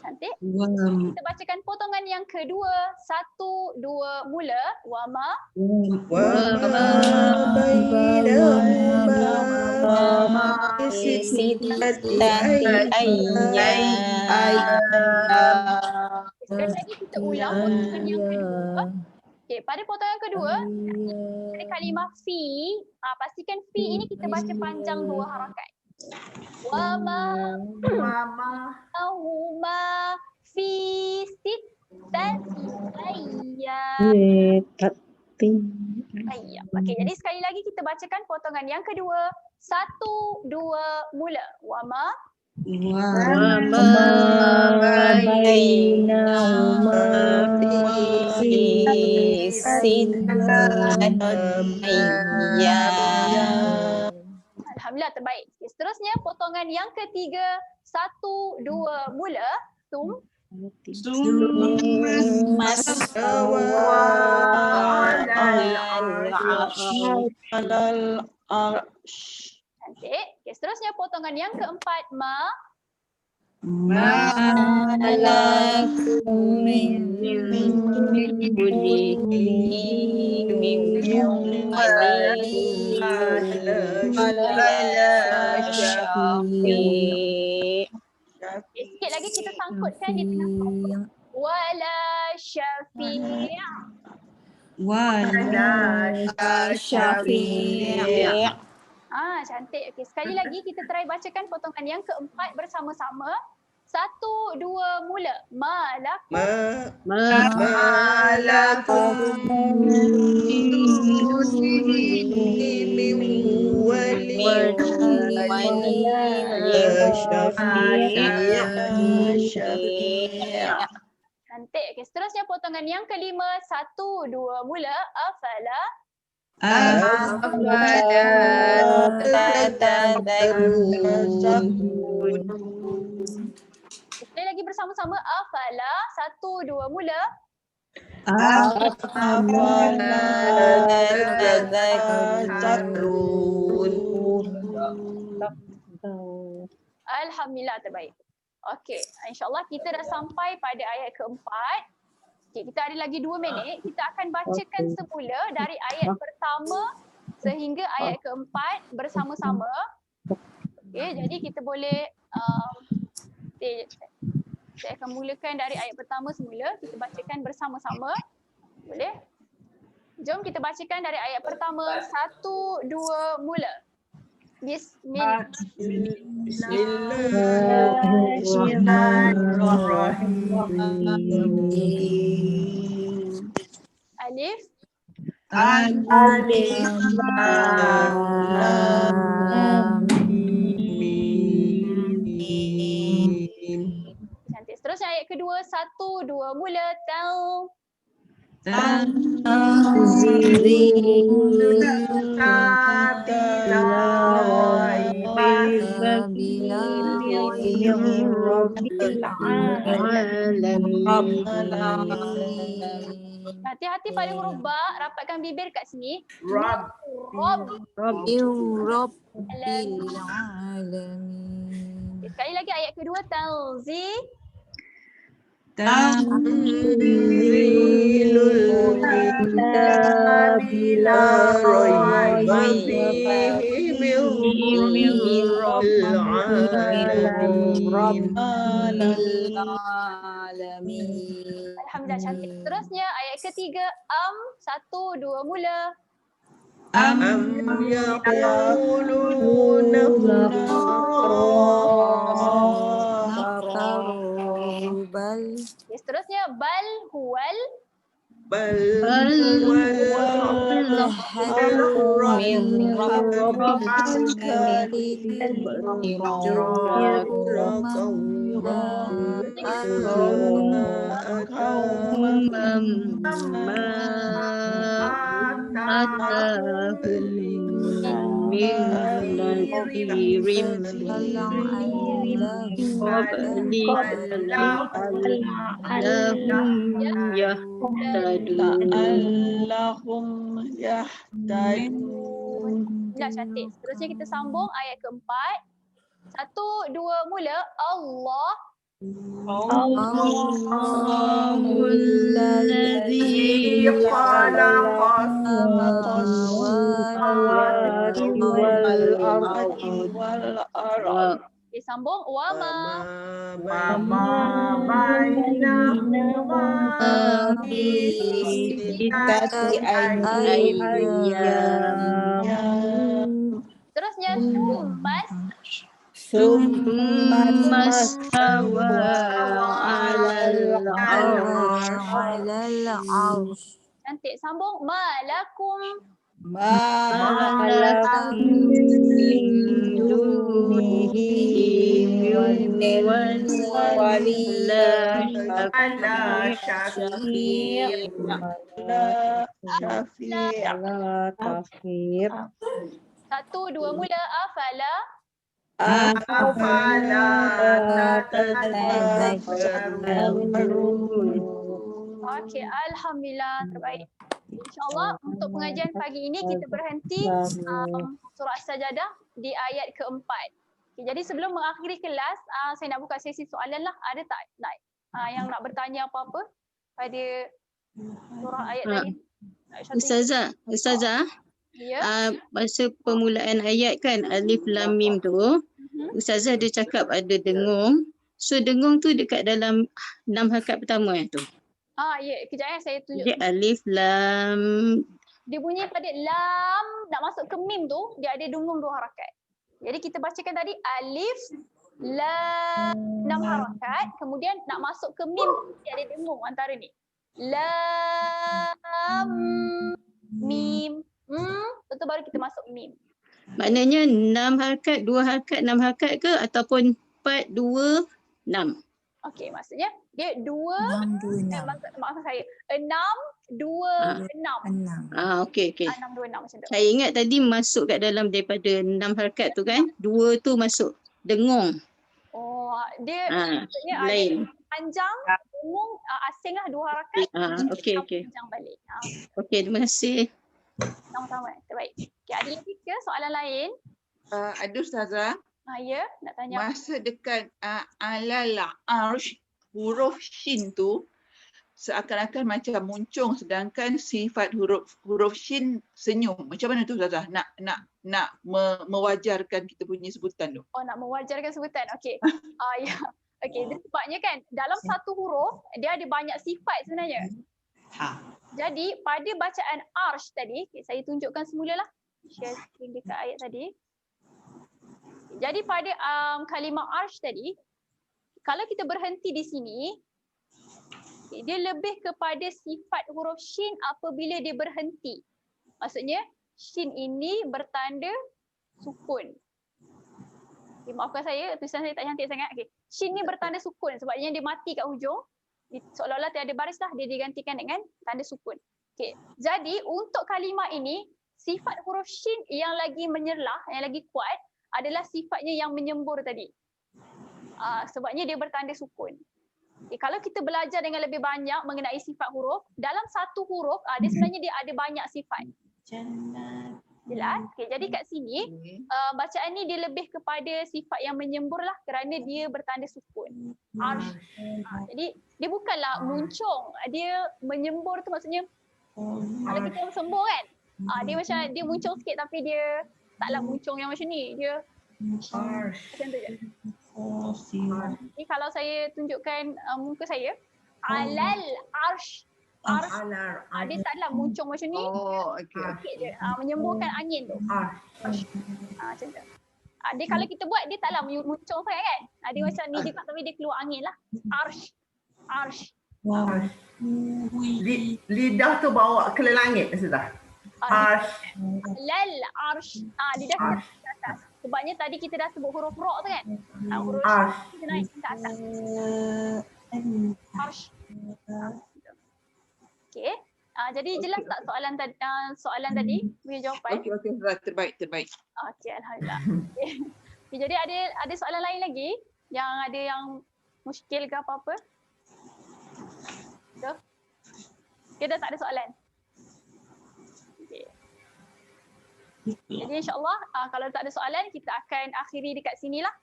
Cantik. Kita bacakan potongan yang kedua. 1, 2, mula. Wama. Bainahuma Sekali lagi kita ulang potongan yang kedua. Okay, pada potongan kedua, ada kalimah fi. Pastikan fi ini kita baca panjang 2 harakat. Wa ma huma fi sittati ayyam. Okey, jadi sekali lagi kita bacakan potongan yang kedua. 1, 2, mula. Wa ma bainahuma fi sittati ayyam. Alhamdulillah, terbaik. Okay, seterusnya potongan yang ketiga. 1, 2, mula. Tum. Cantik. Okay, seterusnya potongan yang keempat. Ma. Malakum min Sikit lagi kita sangkutkan di tengah sangkut. Wala syafi'. Cantik. Okey, sekali lagi kita try bacakan potongan yang keempat bersama-sama. 1, 2, mula. Cantik. Okey, seterusnya potongan yang kelima. 1, 2, mula. Afala. Sekali lagi bersama-sama. Afala. 1, 2, mula. Alhamdulillah, terbaik. Okey, insyaAllah kita dah sampai pada ayat keempat. Okay, kita ada lagi 2 minit. Kita akan bacakan semula dari ayat pertama sehingga ayat keempat bersama-sama. Okay, jadi kita boleh saya akan mulakan dari ayat pertama semula. Kita bacakan bersama-sama. Boleh? Jom kita bacakan dari ayat pertama. 1, 2, mula. Bismillahirrahmanirrahim. Alif. Cantik. Seterusnya ayat kedua. 1, 2, mula. Hati-hati pada huruf ba, rapatkan bibir kat sini. Sekali lagi ayat kedua. Tanzilul kitabi la raiba fihi min rabbil alamin. Alhamdulillah, cantik. Seterusnya ayat ketiga. 1, 2, mula. Am yaquluna Seterusnya bal huwal Dah cantik. Seterusnya kita sambung ayat keempat. 1, 2, mula. Allah. Allahul ladzi khalaqa Okay, sambung. Wama. Wama bainahuma fi sittati ayyam. Terusnya summas. ثم استوى على العرش Cantik. Sambung. Malakum. ما لكم من دونه من ولي Ala شفيع ولا شفيع 1, 2 mula. Afala. afala تتذكرون. Okey, alhamdulillah, terbaik. InsyaAllah untuk pengajian pagi ini kita berhenti surah Sajadah di ayat keempat. Okay, jadi sebelum mengakhiri kelas, saya nak buka sesi soalan lah. Ada tak yang nak bertanya apa-apa pada surah ayat tadi? Ustazah, Ya. masa permulaan ayat kan alif lam mim tu, Ustazah dia cakap ada dengung. So dengung tu dekat dalam 6 harakat pertama tu. Ya, kejap saya tunjuk. Jadi alif lam, Dia bunyi pada lam, nak masuk ke mim tu, dia ada dengung 2 harakat. Jadi kita bacakan tadi alif, lam, 6 harakat. Kemudian nak masuk ke mim, dia ada dengung antara ni. Lam, mim, betul baru kita masuk mim. maknanya 6 harakat, 2 harakat, 6 harakat ke ataupun 4, 2, 6? Okey, maksudnya dia 2, maksud saya 6, 2, 6. Okey. 6, 2, 6 macam tu. Saya ingat tadi masuk kat dalam daripada 6 harakat tu kan, 2 tu masuk dengung. Oh, dia maksudnya Lain. ada panjang, dengung, asing lah 2 harakat. Okey. Panjang balik. Okey, terima kasih. Sama-sama, terbaik. Okay, ada lagi ke soalan lain? Ada Ustazah, Ya, nak tanya. masa dekat alal arsh, huruf shin tu seakan-akan macam muncung, sedangkan sifat huruf shin senyum. Macam mana tu Ustazah? Nak mewajarkan kita punya sebutan tu. Oh, nak mewajarkan sebutan. Okey. Ya. Okey, dia sebabnya kan dalam satu huruf dia ada banyak sifat sebenarnya. Jadi pada bacaan arsh tadi, saya tunjukkan semulalah. Share screen dekat ayat tadi. Jadi pada kalimah arsh tadi, kalau kita berhenti di sini, dia lebih kepada sifat huruf shin apabila dia berhenti. Maksudnya shin ini bertanda sukun. Okay, maafkan saya, tulisan saya tak cantik sangat. Okay. Shin ni bertanda sukun sebabnya dia mati kat hujung. Seolah-olah tiada baris lah, dia digantikan dengan tanda sukun. Okay. Jadi untuk kalimah ini, sifat huruf shin yang lagi menyerlah, yang lagi kuat adalah sifatnya yang menyembur tadi. Sebabnya dia bertanda sukun. Okay, kalau kita belajar dengan lebih banyak mengenai sifat huruf, dalam satu huruf dia sebenarnya dia ada banyak sifat. Jelas? Okay, jadi kat sini bacaan ni dia lebih kepada sifat yang menyembur lah kerana dia bertanda sukun. Arsh. Jadi dia bukanlah muncung, dia menyembur tu maksudnya kalau kita orang sembur kan, dia macam dia muncung sikit tapi dia taklah muncung yang macam ni, dia macam tu je. Ni kalau saya tunjukkan muka saya, alal arsh. Dia taklah muncung macam ni. Oh, okey. Sikit je, menyemburkan angin tu. Macam tu. Dia kalau kita buat, dia taklah muncung sangat kan. Dia macam ni juga tapi dia keluar angin lah. Arsh. Lidah tu bawa ke langit sudah. Arsh. Lal arsh. Lidah kita ke atas. Sebabnya tadi kita dah sebut huruf ra' tu kan. Huruf kita naik ke atas. Arsh. Okey. Jadi jelas tak soalan tadi? Punya jawapan? Okey, terbaik. Okey, alhamdulillah. Okay, jadi ada soalan lain lagi yang ada yang muskil ke apa-apa? Dah? Kita tak ada soalan. Okay. Jadi insya-Allah kalau tak ada soalan kita akan akhiri dekat sinilah.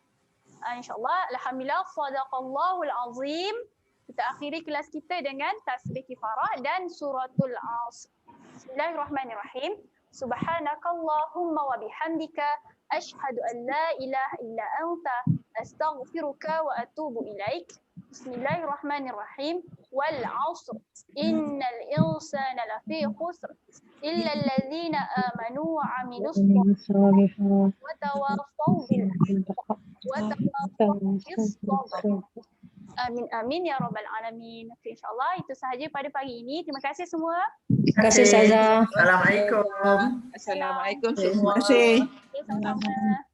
InsyaAllah, alhamdulillah, sadaqallahul azim. Kita akhiri kelas kita dengan tasbih kifarah dan suratul Asr. Bismillahirrahmanirrahim. Subhanakallahumma wa bihamdika asyhadu an la ilaha illa anta astaghfiruka wa atubu ilaik. Bismillahirrahmanirrahim. Wal 'ashr innal insana lafi khusr illa allazina amanu wa 'amilus shalihati wa tawassaw bil haqq wa tawassaw bis sabr. Amin amin ya rabbal alamin. Okay, insyaallah itu sahaja pada pagi ini. Terima kasih semua. Terima kasih Ustazah. Assalamualaikum. Assalamualaikum Terima semua. kasih. Okay, sama-sama.